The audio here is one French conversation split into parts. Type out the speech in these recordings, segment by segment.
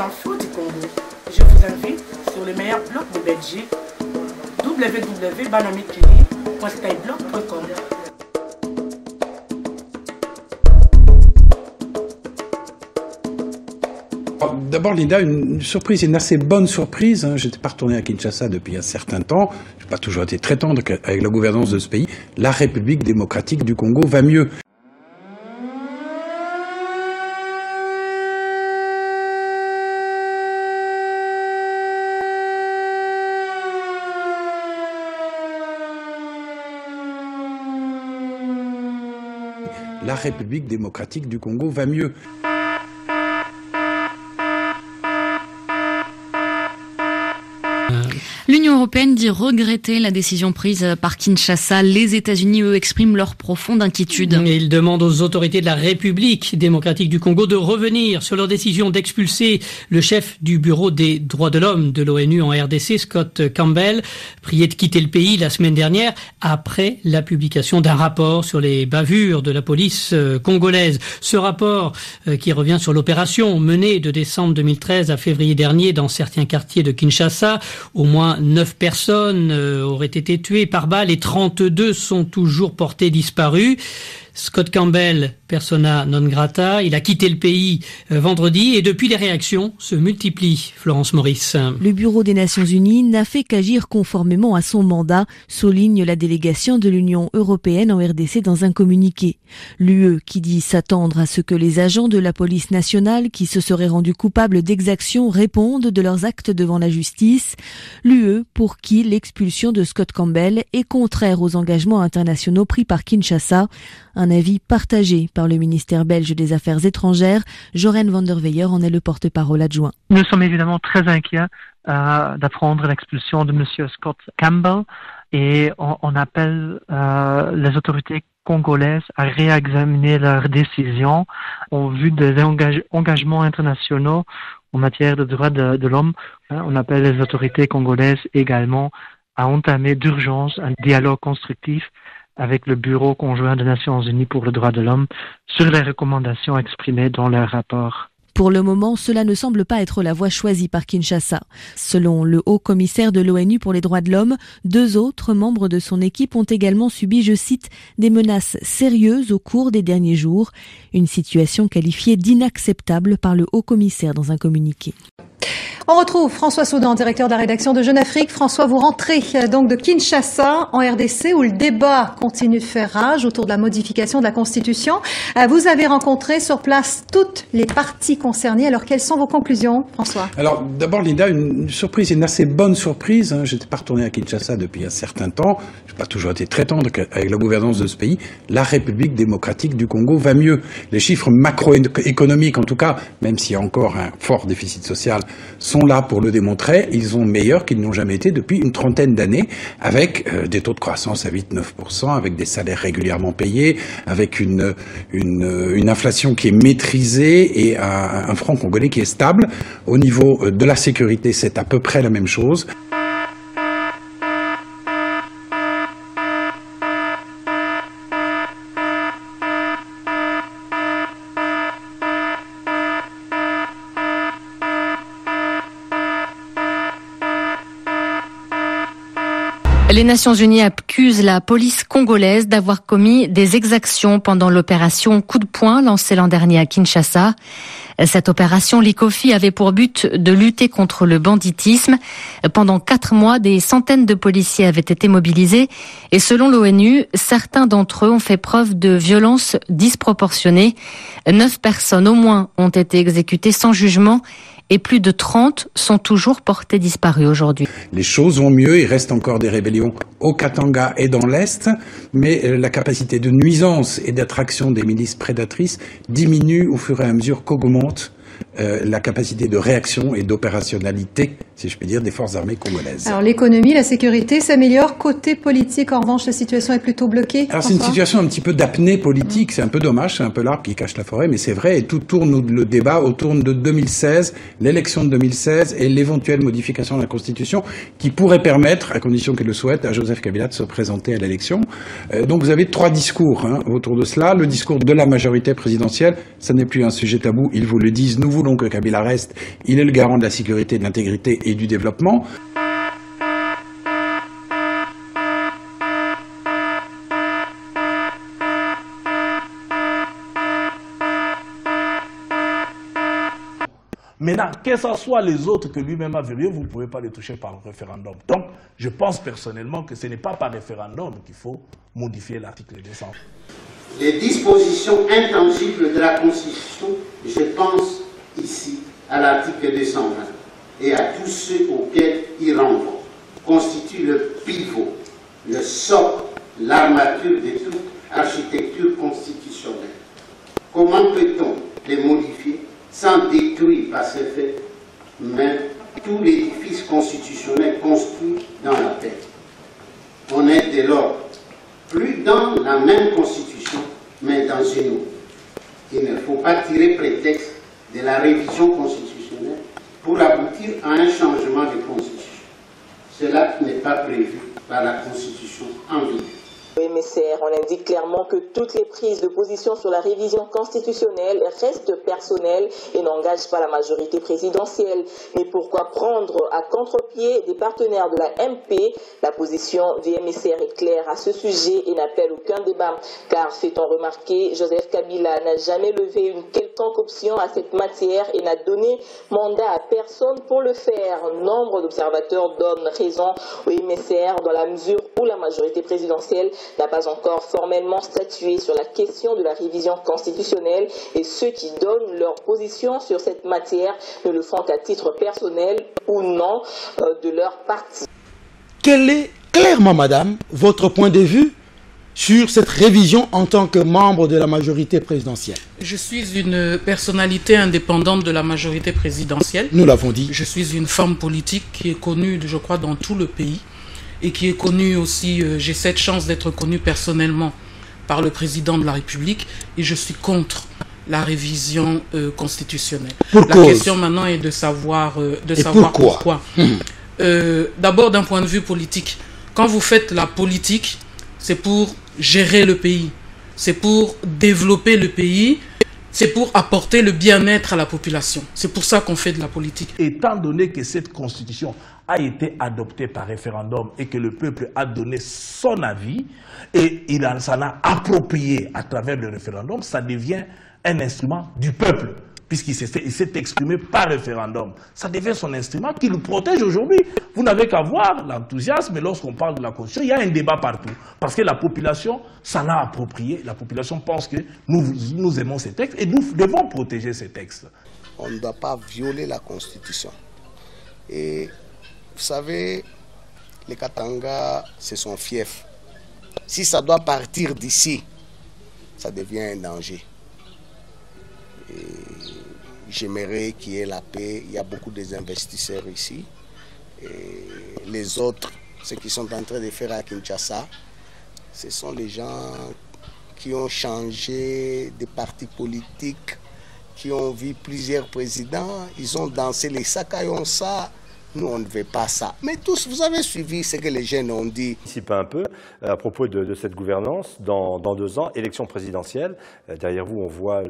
temps fou du Congo. Je vous invite sur le meilleur blog de Belgique, www.banamikili.skyblog.com. D'abord, Linda, une surprise, une assez bonne surprise. Je n'étais pas retourné à Kinshasa depuis un certain temps. Je n'ai pas toujours été très tendre avec la gouvernance de ce pays. La République démocratique du Congo va mieux. La République démocratique du Congo va mieux. L'Union européenne dit regretter la décision prise par Kinshasa. Les États-Unis, eux, expriment leur profonde inquiétude. Et ils demandent aux autorités de la République démocratique du Congo de revenir sur leur décision d'expulser le chef du bureau des droits de l'homme de l'ONU en RDC, Scott Campbell, prié de quitter le pays la semaine dernière après la publication d'un rapport sur les bavures de la police congolaise. Ce rapport qui revient sur l'opération menée de décembre 2013 à février dernier dans certains quartiers de Kinshasa. Au moins 9 personnes auraient été tuées par balle et 32 sont toujours portées disparues. Scott Campbell, persona non grata, il a quitté le pays vendredi et depuis les réactions se multiplient. Florence Maurice. Le Bureau des Nations Unies n'a fait qu'agir conformément à son mandat, souligne la délégation de l'Union européenne en RDC dans un communiqué. L'UE qui dit s'attendre à ce que les agents de la police nationale qui se seraient rendus coupables d'exactions répondent de leurs actes devant la justice. L'UE pour qui l'expulsion de Scott Campbell est contraire aux engagements internationaux pris par Kinshasa. Un avis partagé par le ministère belge des Affaires étrangères. Joren van der Weyer en est le porte-parole adjoint. Nous sommes évidemment très inquiets d'apprendre l'expulsion de M. Scott Campbell et on appelle les autorités congolaises à réexaminer leurs décisions en vue des engagements internationaux en matière de droits de l'homme. On appelle les autorités congolaises également à entamer d'urgence un dialogue constructif avec le Bureau conjoint des Nations Unies pour le droit de l'homme sur les recommandations exprimées dans leur rapport. Pour le moment, cela ne semble pas être la voie choisie par Kinshasa. Selon le haut-commissaire de l'ONU pour les droits de l'homme, 2 autres membres de son équipe ont également subi, je cite, des menaces sérieuses au cours des derniers jours. Une situation qualifiée d'inacceptable par le haut-commissaire dans un communiqué. On retrouve François Soudan, directeur de la rédaction de Jeune Afrique. François, vous rentrez donc de Kinshasa en RDC où le débat continue de faire rage autour de la modification de la Constitution. Vous avez rencontré sur place toutes les parties concernées. Alors, quelles sont vos conclusions, François? Alors, d'abord, Linda, une surprise, une assez bonne surprise. Je n'étais pas retourné à Kinshasa depuis un certain temps. Je n'ai pas toujours été très tendre avec la gouvernance de ce pays. La République démocratique du Congo va mieux. Les chiffres macroéconomiques, en tout cas, même s'il y a encore un fort déficit social, sont là pour le démontrer. Ils sont meilleurs qu'ils n'ont jamais été depuis une trentaine d'années, avec des taux de croissance à 8-9%, avec des salaires régulièrement payés, avec une inflation qui est maîtrisée et un franc congolais qui est stable. Au niveau de la sécurité, c'est à peu près la même chose. Les Nations Unies accusent la police congolaise d'avoir commis des exactions pendant l'opération Coup de poing lancée l'an dernier à Kinshasa. Cette opération Likofi avait pour but de lutter contre le banditisme. Pendant 4 mois, des centaines de policiers avaient été mobilisés et selon l'ONU, certains d'entre eux ont fait preuve de violence disproportionnée. 9 personnes au moins ont été exécutées sans jugement et plus de 30 sont toujours portés disparus aujourd'hui. Les choses vont mieux, il reste encore des rébellions au Katanga et dans l'Est, mais la capacité de nuisance et d'attraction des milices prédatrices diminue au fur et à mesure qu'augmente la capacité de réaction et d'opérationnalité, si je puis dire, des forces armées congolaises. Alors l'économie, la sécurité s'améliore. Côté politique, en revanche, la situation est plutôt bloquée. Alors c'est une situation un petit peu d'apnée politique, c'est un peu dommage, c'est un peu l'arbre qui cache la forêt, mais c'est vrai, et tout tourne, le débat autour de 2016, l'élection de 2016 et l'éventuelle modification de la Constitution qui pourrait permettre, à condition qu'il le souhaite, à Joseph Kabila de se présenter à l'élection. Donc vous avez 3 discours autour de cela. Le discours de la majorité présidentielle, ça n'est plus un sujet tabou, ils vous le disent, nous voulons voulons que Kabila reste, il est le garant de la sécurité, de l'intégrité et du développement. Maintenant, que ce soit les autres que lui-même a verrouillés, vous ne pouvez pas les toucher par le référendum. Donc, je pense personnellement que ce n'est pas par référendum qu'il faut modifier l'article 200. Les dispositions intangibles de la Constitution, je pense ici à l'article 220 et à tous ceux auxquels il renvoie, constituent le pivot, le socle, l'armature de toute architecture constitutionnelle. Comment peut-on les modifier sans détruire par ces faits même tout l'édifice constitutionnel construit dans la paix? On est dès lors plus dans la même constitution, mais dans une autre. Il ne faut pas tirer prétexte de la révision constitutionnelle pour aboutir à un changement de constitution. Cela n'est pas prévu par la constitution en vigueur. MSR, on indique clairement que toutes les prises de position sur la révision constitutionnelle restent personnelles et n'engagent pas la majorité présidentielle. Mais pourquoi prendre à contre-pied des partenaires de la MP? La position du MSR est claire à ce sujet et n'appelle aucun débat. Car, fait-on remarquer, Joseph Kabila n'a jamais levé une quelconque option à cette matière et n'a donné mandat à personne pour le faire. Nombre d'observateurs donnent raison au MSR dans la mesure où la majorité présidentielle n'a pas encore formellement statué sur la question de la révision constitutionnelle et ceux qui donnent leur position sur cette matière ne le font qu'à titre personnel ou non de leur parti. Quel est clairement, madame, votre point de vue sur cette révision en tant que membre de la majorité présidentielle? Je suis une personnalité indépendante de la majorité présidentielle. Nous l'avons dit. Je suis une femme politique qui est connue, je crois, dans tout le pays. Et qui est connu aussi, j'ai cette chance d'être connu personnellement par le président de la République, et je suis contre la révision constitutionnelle. La question maintenant est de savoir, pourquoi. D'abord d'un point de vue politique. Quand vous faites la politique, c'est pour gérer le pays, c'est pour développer le pays, c'est pour apporter le bien-être à la population. C'est pour ça qu'on fait de la politique. Étant donné que cette constitution a été adoptée par référendum et que le peuple a donné son avis et il s'en a approprié à travers le référendum, ça devient un instrument du peuple puisqu'il s'est exprimé par référendum. Ça devient son instrument qui le protège aujourd'hui. Vous n'avez qu'à voir l'enthousiasme, mais lorsqu'on parle de la Constitution, il y a un débat partout. Parce que la population s'en a approprié. La population pense que nous aimons ces textes et nous devons protéger ces textes. On ne doit pas violer la Constitution. Et vous savez, les Katanga, c'est son fief. Si ça doit partir d'ici, ça devient un danger. J'aimerais qu'il y ait la paix. Il y a beaucoup d'investisseurs ici. Et les autres, ceux qui sont en train de faire à Kinshasa, ce sont les gens qui ont changé de partis politiques, qui ont vu plusieurs présidents. Ils ont dansé les Sakayonsa. Nous, on ne veut pas ça. Mais tous, vous avez suivi ce que les jeunes ont dit. Anticipe un peu à propos de cette gouvernance. Dans 2 ans, élection présidentielle. Derrière vous, on voit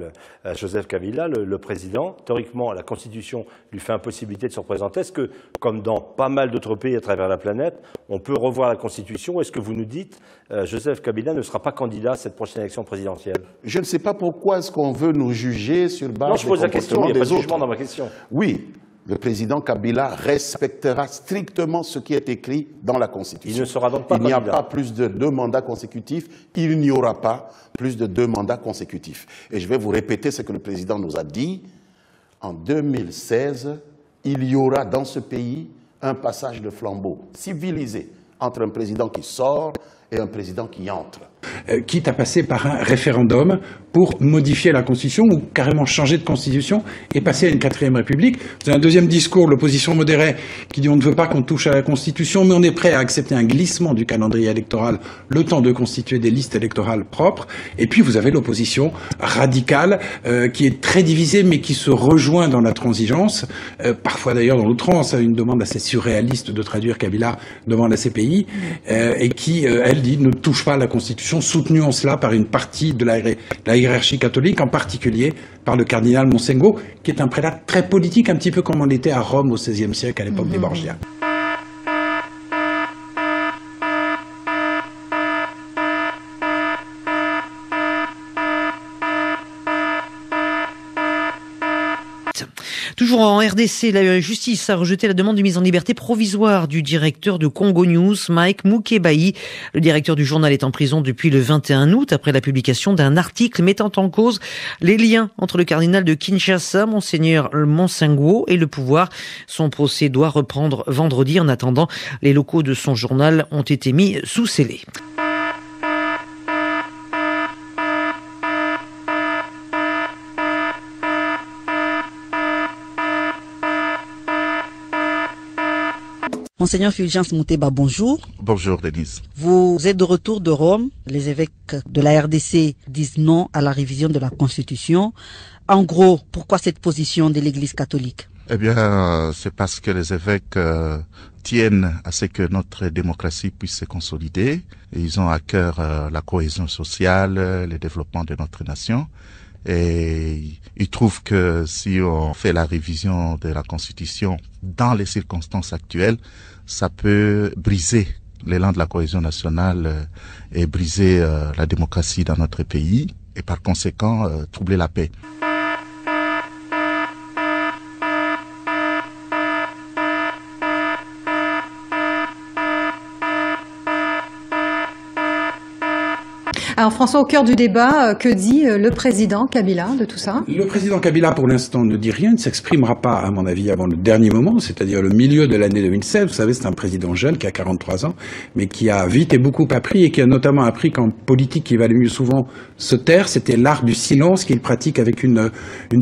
Joseph Kabila, le président. Théoriquement, la Constitution lui fait impossibilité de se représenter. Est-ce que, comme dans pas mal d'autres pays à travers la planète, on peut revoir la Constitution? Est-ce que vous nous dites Joseph Kabila ne sera pas candidat à cette prochaine élection présidentielle? Je ne sais pas pourquoi est-ce qu'on veut nous juger sur base non, je pose la question, il n'y a pas de jugement autres. dans ma question. Oui. Le président Kabila respectera strictement ce qui est écrit dans la Constitution. Il ne sera donc pas candidat. Il n'y a pas plus de 2 mandats consécutifs. Il n'y aura pas plus de 2 mandats consécutifs. Et je vais vous répéter ce que le président nous a dit. En 2016, il y aura dans ce pays un passage de flambeau civilisé entre un président qui sort et un président qui entre. Quitte à passer par un référendum pour modifier la Constitution ou carrément changer de Constitution et passer à une 4e République. C'est un deuxième discours, l'opposition modérée, qui dit on ne veut pas qu'on touche à la Constitution, mais on est prêt à accepter un glissement du calendrier électoral, le temps de constituer des listes électorales propres. Et puis vous avez l'opposition radicale, qui est très divisée, mais qui se rejoint dans la transigence, parfois d'ailleurs dans l'outrance, une demande assez surréaliste de traduire Kabila devant la CPI, et qui, elle, elle dit ne touche pas à la Constitution, soutenons cela par une partie de la hiérarchie catholique, en particulier par le cardinal Monsengo, qui est un prélat très politique, un petit peu comme on était à Rome au XVIe siècle, à l'époque des Borgia. Toujours en RDC, la justice a rejeté la demande de mise en liberté provisoire du directeur de Congo News, Mike Mukebai. Le directeur du journal est en prison depuis le 21 août après la publication d'un article mettant en cause les liens entre le cardinal de Kinshasa, Monseigneur Monsengo, et le pouvoir. Son procès doit reprendre vendredi. En attendant, les locaux de son journal ont été mis sous scellé. Monseigneur Fulgence Mouteba, bonjour. Bonjour Denise. Vous êtes de retour de Rome. Les évêques de la RDC disent non à la révision de la Constitution. En gros, pourquoi cette position de l'Église catholique? Eh bien, c'est parce que les évêques tiennent à ce que notre démocratie puisse se consolider. Et ils ont à cœur la cohésion sociale, le développement de notre nation. Et ils trouvent que si on fait la révision de la Constitution dans les circonstances actuelles, ça peut briser l'élan de la cohésion nationale et briser la démocratie dans notre pays et par conséquent troubler la paix. Alors François, au cœur du débat, que dit le président Kabila de tout ça? Le président Kabila, pour l'instant, ne dit rien, ne s'exprimera pas, à mon avis, avant le dernier moment, c'est-à-dire le milieu de l'année 2016. Vous savez, c'est un président jeune qui a 43 ans, mais qui a vite et beaucoup appris, et qui a notamment appris qu'en politique, il valait mieux souvent se taire. C'était l'art du silence qu'il pratique avec une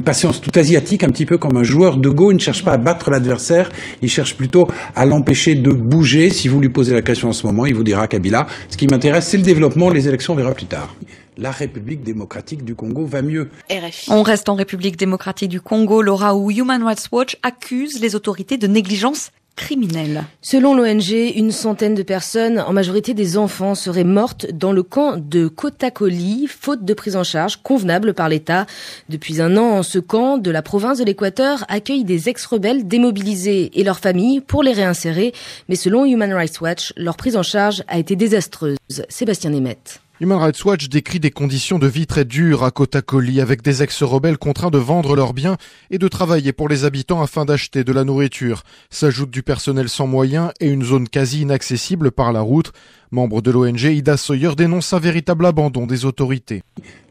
patience tout asiatique, un petit peu comme un joueur de Go. Il ne cherche pas à battre l'adversaire, il cherche plutôt à l'empêcher de bouger. Si vous lui posez la question en ce moment, il vous dira, Kabila, ce qui m'intéresse, c'est le développement, les élections, on verra plus tard. La République démocratique du Congo va mieux. RFI. On reste en République démocratique du Congo, Laura, où Human Rights Watch accuse les autorités de négligence criminelle. Selon l'ONG, une centaine de personnes, en majorité des enfants, seraient mortes dans le camp de Kotakoli, faute de prise en charge convenable par l'État. Depuis un an, ce camp de la province de l'Équateur accueille des ex-rebelles démobilisés et leurs familles pour les réinsérer. Mais selon Human Rights Watch, leur prise en charge a été désastreuse. Sébastien Nemeth. Human Rights Watch décrit des conditions de vie très dures à Kotakoli, avec des ex-rebelles contraints de vendre leurs biens et de travailler pour les habitants afin d'acheter de la nourriture. S'ajoute du personnel sans moyens et une zone quasi inaccessible par la route. Membre de l'ONG, Ida Sawyer dénonce un véritable abandon des autorités.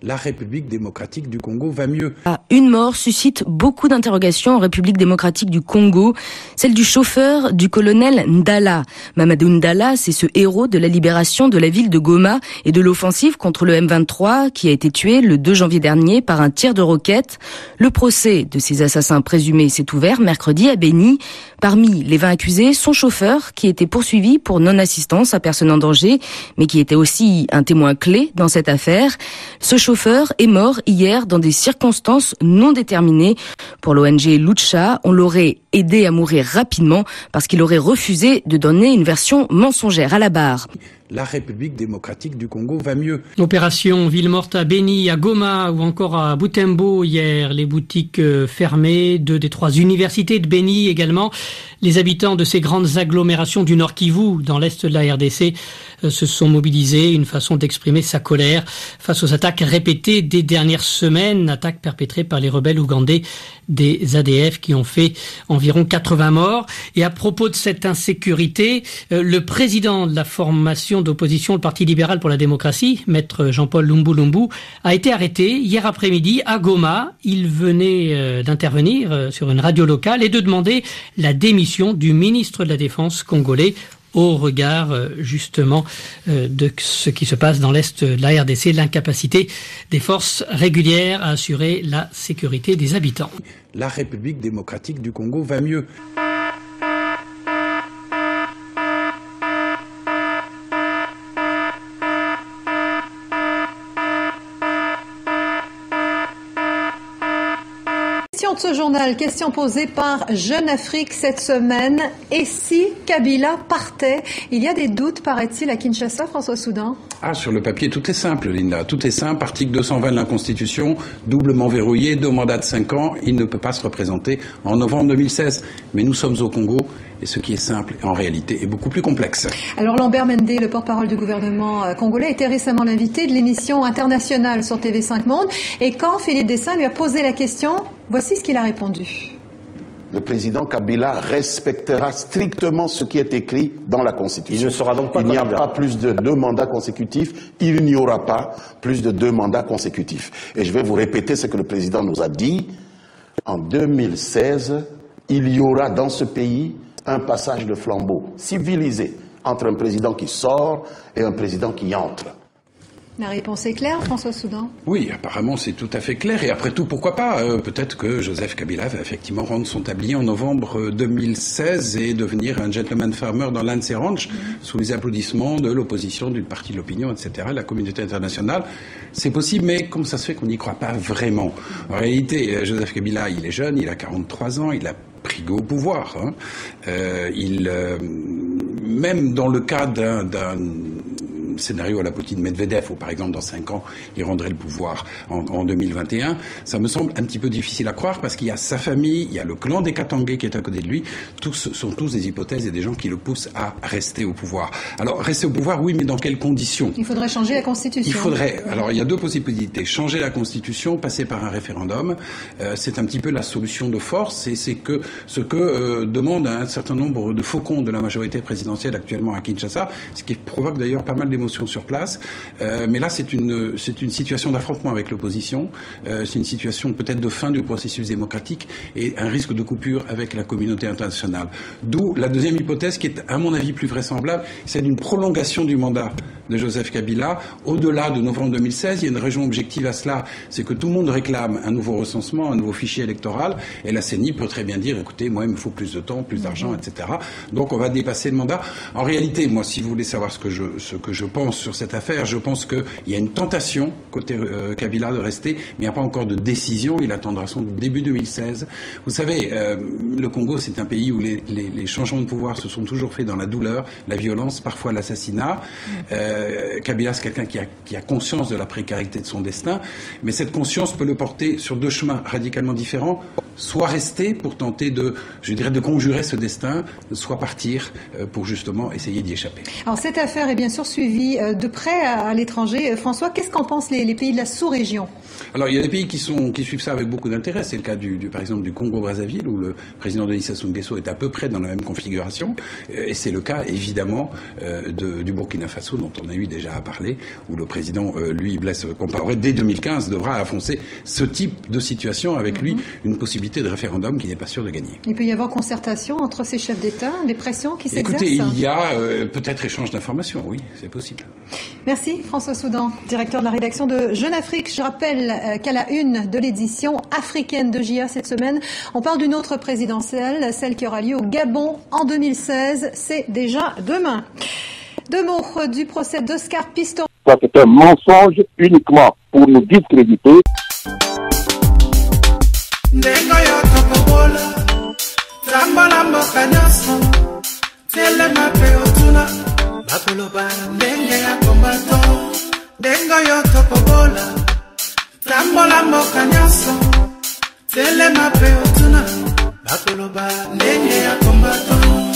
La République démocratique du Congo va mieux. Une mort suscite beaucoup d'interrogations en République démocratique du Congo, celle du chauffeur du colonel Ndala. Mamadou Ndala, c'est ce héros de la libération de la ville de Goma et de l'offensive contre le M23 qui a été tué le 2 janvier dernier par un tir de roquette. Le procès de ces assassins présumés s'est ouvert mercredi à Beni. Parmi les 20 accusés, son chauffeur qui était poursuivi pour non-assistance à personne en danger, mais qui était aussi un témoin clé dans cette affaire. Ce chauffeur est mort hier dans des circonstances non déterminées. Pour l'ONG Lucha, on l'aurait aidé à mourir rapidement parce qu'il aurait refusé de donner une version mensongère à la barre. La République démocratique du Congo va mieux. Opération ville morte à Beni, à Goma ou encore à Butembo hier. Les boutiques fermées, 2 des 3 universités de Beni également. Les habitants de ces grandes agglomérations du Nord Kivu, dans l'est de la RDC, se sont mobilisés, une façon d'exprimer sa colère face aux attaques répétées des dernières semaines, attaques perpétrées par les rebelles ougandais des ADF qui ont fait environ 80 morts. Et à propos de cette insécurité, le président de la formation d'opposition, le Parti libéral pour la démocratie, maître Jean-Paul Lumbu, a été arrêté hier après-midi à Goma. Il venait d'intervenir sur une radio locale et de demander la démission du ministre de la Défense congolais au regard justement de ce qui se passe dans l'est de la RDC, l'incapacité des forces régulières à assurer la sécurité des habitants. La République démocratique du Congo va mieux. de ce journal, question posée par Jeune Afrique cette semaine. Et si Kabila partait? Il y a des doutes, paraît-il, à Kinshasa, François Soudan? Sur le papier, tout est simple, Linda. Tout est simple. Article 220 de la Constitution, doublement verrouillé, 2 mandats de 5 ans. Il ne peut pas se représenter en novembre 2016. Mais nous sommes au Congo. Et ce qui est simple, en réalité, est beaucoup plus complexe. Alors Lambert Mende, le porte-parole du gouvernement congolais, était récemment l'invité de l'émission internationale sur TV5 Monde. Et quand Philippe Dessin lui a posé la question, voici ce qu'il a répondu. Le président Kabila respectera strictement ce qui est écrit dans la Constitution. Il ne sera donc pas Il n'y a pas plus de 2 mandats consécutifs. Il n'y aura pas plus de 2 mandats consécutifs. Et je vais vous répéter ce que le président nous a dit. En 2016, il y aura dans ce pays un passage de flambeau civilisé entre un président qui sort et un président qui entre. La réponse est claire, François Soudan? Oui, apparemment c'est tout à fait clair. Et après tout, pourquoi pas peut-être que Joseph Kabila va effectivement rendre son tablier en novembre 2016 et devenir un gentleman farmer dans l'un de ses ranchs, sous les applaudissements de l'opposition, d'une partie de l'opinion, etc., la communauté internationale. C'est possible, mais comment ça se fait qu'on n'y croit pas vraiment? En réalité, Joseph Kabila, il est jeune, il a 43 ans, il a pris goût au pouvoir. Même dans le cas d'un scénario à la Poutine Medvedev, où par exemple dans 5 ans il rendrait le pouvoir en 2021, ça me semble un petit peu difficile à croire parce qu'il y a sa famille, il y a le clan des Katangé qui est à côté de lui, sont tous des hypothèses et des gens qui le poussent à rester au pouvoir. Alors rester au pouvoir, oui, mais dans quelles conditions? Il faudrait changer la Constitution. Alors il y a 2 possibilités, changer la Constitution, passer par un référendum, c'est un petit peu la solution de force, et c'est ce que demande un certain nombre de faucons de la majorité présidentielle actuellement à Kinshasa, ce qui provoque d'ailleurs pas mal d'émotions sur place. Mais là, c'est une situation d'affrontement avec l'opposition. C'est une situation peut-être de fin du processus démocratique et un risque de coupure avec la communauté internationale. D'où la deuxième hypothèse qui est, à mon avis, plus vraisemblable, c'est d'une prolongation du mandat de Joseph Kabila au-delà de novembre 2016. Il y a une raison objective à cela, c'est que tout le monde réclame un nouveau recensement, un nouveau fichier électoral, et la CENI peut très bien dire, écoutez, moi, il me faut plus de temps, plus d'argent, etc. Donc, on va dépasser le mandat. En réalité, moi, si vous voulez savoir ce que je pense sur cette affaire, je pense qu'il y a une tentation côté Kabila de rester, mais il n'y a pas encore de décision. Il attendra son début 2016. Vous savez, le Congo, c'est un pays où les changements de pouvoir se sont toujours faits dans la douleur, la violence, parfois l'assassinat. Kabila, c'est quelqu'un qui a conscience de la précarité de son destin, mais cette conscience peut le porter sur 2 chemins radicalement différents. Soit rester pour tenter de conjurer ce destin, soit partir pour justement essayer d'y échapper. Alors cette affaire est bien sûr suivie de près à l'étranger. François, qu'est-ce qu'en pensent les pays de la sous-région? Alors il y a des pays qui suivent ça avec beaucoup d'intérêt. C'est le cas par exemple du Congo-Brazzaville, où le président Denis Sassou Nguesso est à peu près dans la même configuration. Et c'est le cas évidemment du Burkina Faso, dont on a eu déjà à parler, où le président, Blaise Compaoré, dès 2015, devra affronter ce type de situation avec lui, une possibilité de référendum qui n'est pas sûr de gagner. Il peut y avoir concertation entre ces chefs d'État, des pressions qui s'exercent? Écoutez, il y a peut-être échange d'informations, oui, c'est possible. Merci François Soudan, directeur de la rédaction de Jeune Afrique. Je rappelle qu'à la une de l'édition africaine de JA cette semaine, on parle d'une autre présidentielle, celle qui aura lieu au Gabon en 2016. C'est déjà demain. 2 mots du procès d'Oscar Pistorius. Ça, c'est un mensonge uniquement pour nous discréditer. Tele mape otuna, bakoloba ndenge ya kombato.